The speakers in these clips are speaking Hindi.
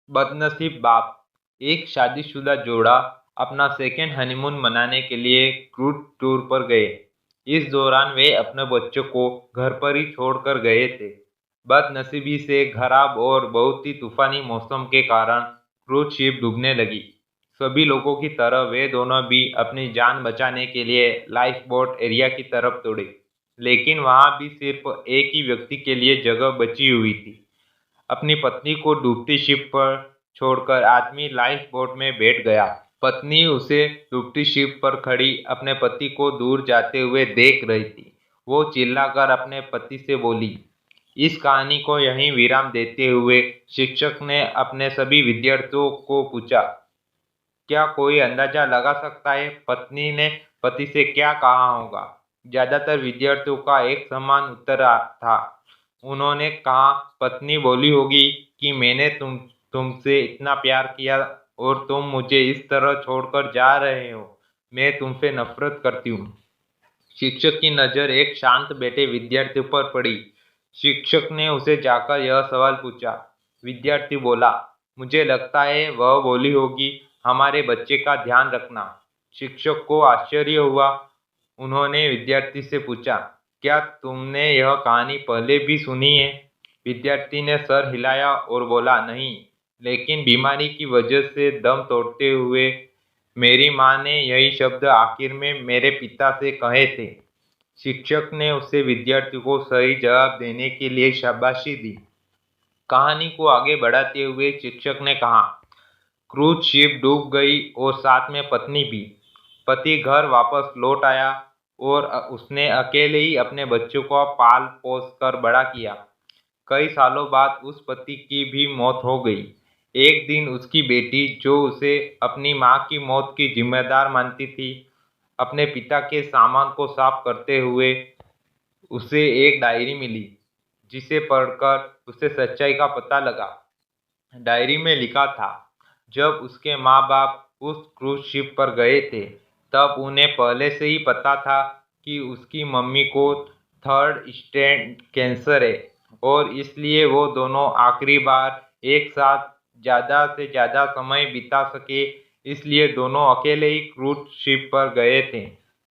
बदनसीब बाप। एक शादीशुदा जोड़ा अपना सेकेंड हनीमून मनाने के लिए क्रूज टूर पर गए। इस दौरान वे अपने बच्चों को घर पर ही छोड़कर गए थे। बदनसीबी से खराब और बहुत ही तूफानी मौसम के कारण क्रूज शिप डूबने लगी। सभी लोगों की तरह वे दोनों भी अपनी जान बचाने के लिए लाइफ बोट एरिया की तरफ दौड़े, लेकिन वहां भी सिर्फ एक ही व्यक्ति के लिए जगह बची हुई थी। अपनी पत्नी को डूबती शिप पर छोड़कर आदमी लाइफ बोट में बैठ गया। पत्नी उसे डूबती शिप पर खड़ी अपने पति को दूर जाते हुए देख रही थी। वो चिल्लाकर अपने पति से बोली। इस कहानी को यहीं विराम देते हुए शिक्षक ने अपने सभी विद्यार्थियों को पूछा, क्या कोई अंदाजा लगा सकता है पत्नी ने पति से क्या कहा होगा? ज्यादातर विद्यार्थियों का एक समान उत्तर था। उन्होंने कहा, पत्नी बोली होगी कि मैंने तुमसे इतना प्यार किया और तुम मुझे इस तरह छोड़कर जा रहे हो, मैं तुमसे नफरत करती हूँ। शिक्षक की नज़र एक शांत बैठे विद्यार्थी पर पड़ी। शिक्षक ने उसे जाकर यह सवाल पूछा। विद्यार्थी बोला, मुझे लगता है वह बोली होगी, हमारे बच्चे का ध्यान रखना। शिक्षक को आश्चर्य हुआ। उन्होंने विद्यार्थी से पूछा, क्या तुमने यह कहानी पहले भी सुनी है? विद्यार्थी ने सर हिलाया और बोला, नहीं, लेकिन बीमारी की वजह से दम तोड़ते हुए मेरी माँ ने यही शब्द आखिर में मेरे पिता से कहे थे। शिक्षक ने उसे विद्यार्थी को सही जवाब देने के लिए शाबाशी दी। कहानी को आगे बढ़ाते हुए शिक्षक ने कहा, क्रूज शिप डूब गई और साथ में पत्नी भी। पति घर वापस लौट आया और उसने अकेले ही अपने बच्चों को पाल पोस कर बड़ा किया। कई सालों बाद उस पति की भी मौत हो गई। एक दिन उसकी बेटी, जो उसे अपनी माँ की मौत की जिम्मेदार मानती थी, अपने पिता के सामान को साफ करते हुए उसे एक डायरी मिली, जिसे पढ़कर उसे सच्चाई का पता लगा। डायरी में लिखा था, जब उसके माँ बाप उस क्रूज शिप पर गए थे, तब उन्हें पहले से ही पता था कि उसकी मम्मी को थर्ड स्टेज कैंसर है और इसलिए वो दोनों आखिरी बार एक साथ ज़्यादा से ज़्यादा समय बिता सके, इसलिए दोनों अकेले ही क्रूज शिप पर गए थे।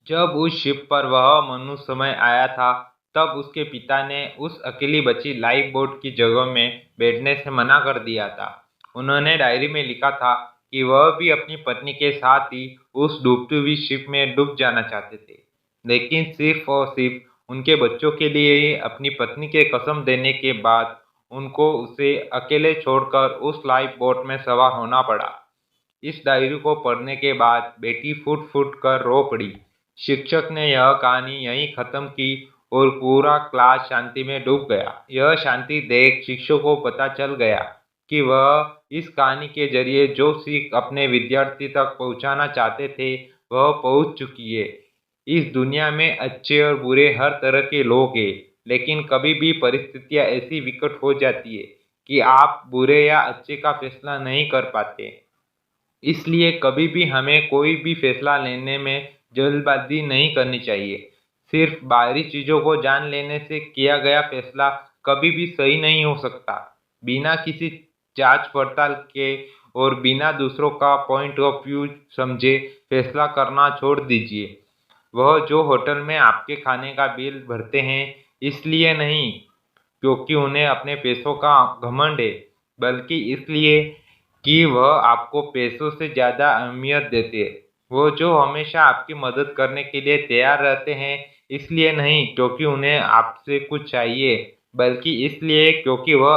जब उस शिप पर वह मनुष्य समय आया था, तब उसके पिता ने उस अकेली बची लाइफ बोट की जगह में बैठने से मना कर दिया था। उन्होंने डायरी में लिखा था कि वह भी अपनी पत्नी के साथ ही उस डूबती हुई शिप में डूब जाना चाहते थे, लेकिन सिर्फ और सिर्फ उनके बच्चों के लिए ही अपनी पत्नी के कसम देने के बाद उनको उसे अकेले छोड़कर उस लाइफ बोट में सवार होना पड़ा। इस डायरी को पढ़ने के बाद बेटी फूट फूट कर रो पड़ी। शिक्षक ने यह कहानी यहीं खत्म की और पूरा क्लास शांति में डूब गया। यह शांति देख शिक्षक को पता चल गया कि वह इस कहानी के जरिए जो सीख अपने विद्यार्थी तक पहुंचाना चाहते थे, वह पहुंच चुकी है। इस दुनिया में अच्छे और बुरे हर तरह के लोग हैं, लेकिन कभी भी परिस्थितियां ऐसी विकट हो जाती है कि आप बुरे या अच्छे का फैसला नहीं कर पाते। इसलिए कभी भी हमें कोई भी फैसला लेने में जल्दबाजी नहीं करनी चाहिए। सिर्फ बाहरी चीज़ों को जान लेने से किया गया फैसला कभी भी सही नहीं हो सकता। बिना किसी जांच पड़ताल के और बिना दूसरों का पॉइंट ऑफ व्यू समझे फैसला करना छोड़ दीजिए। वह जो होटल में आपके खाने का बिल भरते हैं, इसलिए नहीं क्योंकि उन्हें अपने पैसों का घमंड है, बल्कि इसलिए कि वह आपको पैसों से ज़्यादा अहमियत देते हैं। वो जो हमेशा आपकी मदद करने के लिए तैयार रहते हैं, इसलिए नहीं क्योंकि उन्हें आपसे कुछ चाहिए, बल्कि इसलिए क्योंकि वह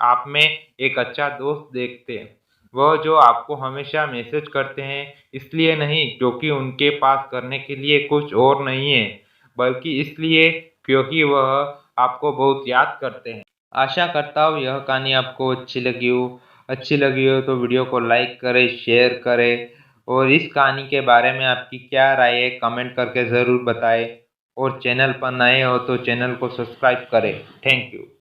आप में एक अच्छा दोस्त देखते हैं। वह जो आपको हमेशा मैसेज करते हैं, इसलिए नहीं क्योंकि उनके पास करने के लिए कुछ और नहीं है, बल्कि इसलिए क्योंकि वह आपको बहुत याद करते हैं। आशा करता हूँ यह कहानी आपको अच्छी लगी हो तो वीडियो को लाइक करें, शेयर करें और इस कहानी के बारे में आपकी क्या राय है कमेंट करके ज़रूर बताएं और चैनल पर नए हो तो चैनल को सब्सक्राइब करें। Thank you.